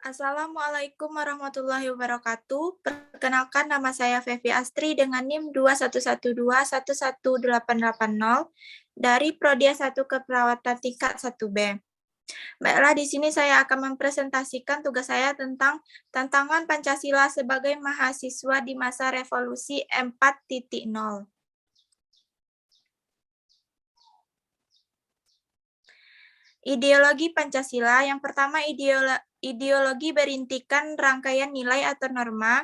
Assalamualaikum warahmatullahi wabarakatuh. Perkenalkan nama saya Fevi Astri dengan NIM 2112118880 dari Prodi S1 Keperawatan tingkat 1B. Baiklah, di sini saya akan mempresentasikan tugas saya tentang tantangan Pancasila sebagai mahasiswa di masa revolusi 4.0. Ideologi Pancasila. Yang pertama, ideologi berintikan rangkaian nilai atau norma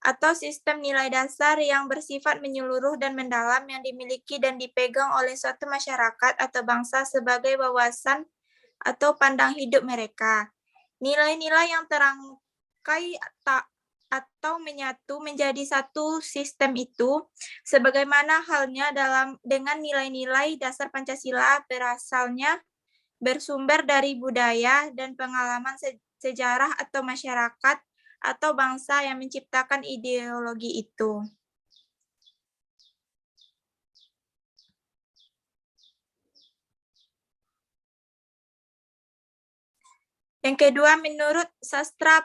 atau sistem nilai dasar yang bersifat menyeluruh dan mendalam yang dimiliki dan dipegang oleh suatu masyarakat atau bangsa sebagai wawasan atau pandang hidup mereka. Nilai-nilai yang terangkai atau menyatu menjadi satu sistem itu, sebagaimana halnya dengan nilai-nilai dasar Pancasila bersumber dari budaya dan pengalaman sejarah atau masyarakat atau bangsa yang menciptakan ideologi itu. Yang kedua, menurut sastra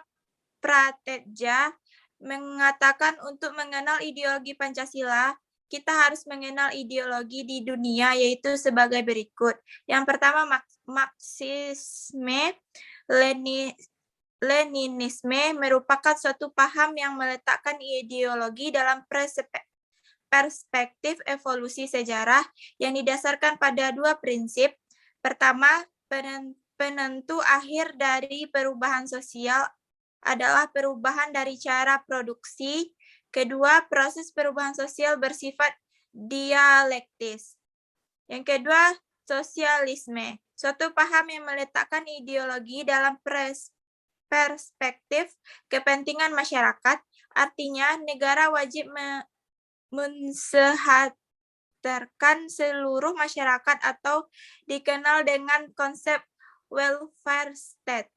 Prateja mengatakan untuk mengenal ideologi Pancasila, kita harus mengenal ideologi di dunia, yaitu sebagai berikut. Yang pertama, Marxisme, Leninisme merupakan suatu paham yang meletakkan ideologi dalam perspektif evolusi sejarah yang didasarkan pada dua prinsip. Pertama, penentu akhir dari perubahan sosial adalah perubahan dari cara produksi. Kedua, proses perubahan sosial bersifat dialektis. Yang kedua, sosialisme, suatu paham yang meletakkan ideologi dalam perspektif kepentingan masyarakat, artinya negara wajib mensejahterakan seluruh masyarakat atau dikenal dengan konsep welfare state.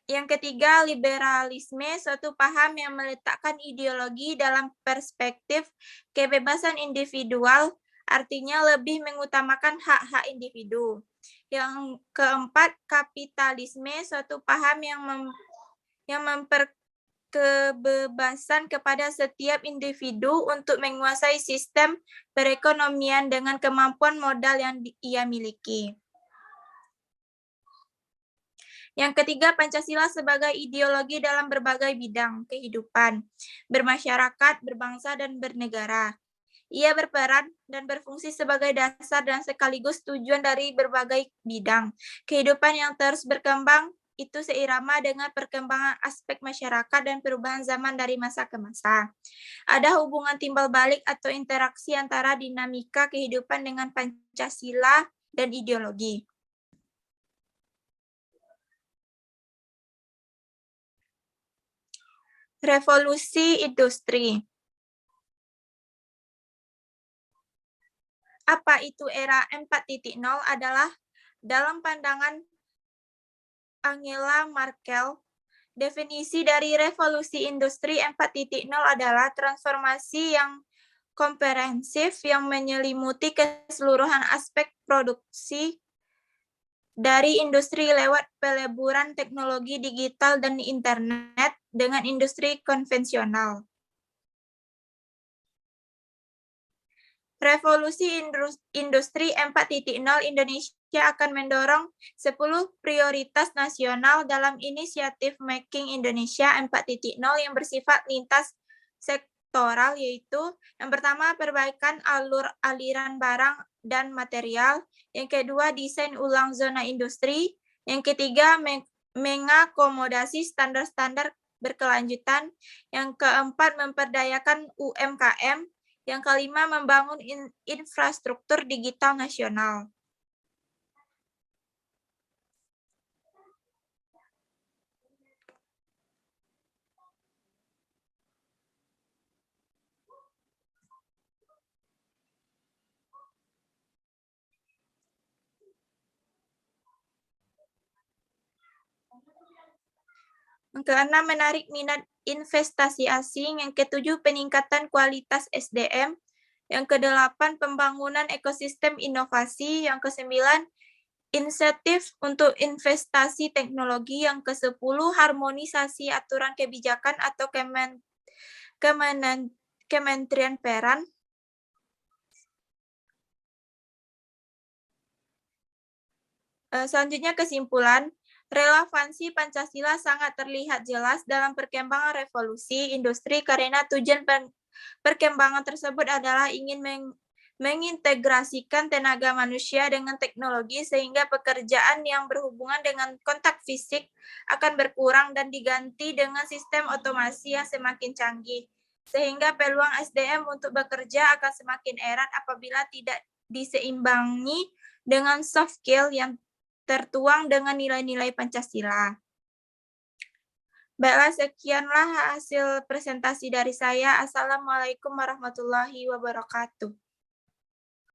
Yang ketiga, liberalisme, suatu paham yang meletakkan ideologi dalam perspektif kebebasan individual, artinya lebih mengutamakan hak-hak individu. Yang keempat, kapitalisme, suatu paham yang memperkebebasan kepada setiap individu untuk menguasai sistem perekonomian dengan kemampuan modal yang ia miliki. Yang ketiga, Pancasila sebagai ideologi dalam berbagai bidang kehidupan, bermasyarakat, berbangsa, dan bernegara. Ia berperan dan berfungsi sebagai dasar dan sekaligus tujuan dari berbagai bidang kehidupan yang terus berkembang, itu seirama dengan perkembangan aspek masyarakat dan perubahan zaman dari masa ke masa. Ada hubungan timbal balik atau interaksi antara dinamika kehidupan dengan Pancasila dan ideologi. Revolusi industri. Apa itu era 4.0 adalah dalam pandangan Angela Merkel, definisi dari revolusi industri 4.0 adalah transformasi yang komprehensif yang menyelimuti keseluruhan aspek produksi dari industri lewat peleburan teknologi digital dan internet dengan industri konvensional. Revolusi industri 4.0 Indonesia akan mendorong 10 prioritas nasional dalam inisiatif Making Indonesia 4.0 yang bersifat lintas sektoral, yaitu yang pertama perbaikan aliran barang dan material, yang kedua desain ulang zona industri, yang ketiga mengakomodasi standar-standar berkelanjutan, yang keempat memperdayakan UMKM, yang kelima, membangun infrastruktur digital nasional. Yang keenam, menarik minat investasi asing. Yang ketujuh, peningkatan kualitas SDM. Yang kedelapan, pembangunan ekosistem inovasi. Yang kesembilan, Insentif untuk investasi teknologi. Yang ke-10, harmonisasi aturan kebijakan atau Kementerian Peran. Selanjutnya kesimpulan, relevansi Pancasila sangat terlihat jelas dalam perkembangan revolusi industri karena tujuan perkembangan tersebut adalah ingin mengintegrasikan tenaga manusia dengan teknologi sehingga pekerjaan yang berhubungan dengan kontak fisik akan berkurang dan diganti dengan sistem otomasi yang semakin canggih. Sehingga peluang SDM untuk bekerja akan semakin erat apabila tidak diseimbangi dengan soft skill yang tertuang dengan nilai-nilai Pancasila. Baiklah, sekianlah hasil presentasi dari saya. Assalamualaikum warahmatullahi wabarakatuh.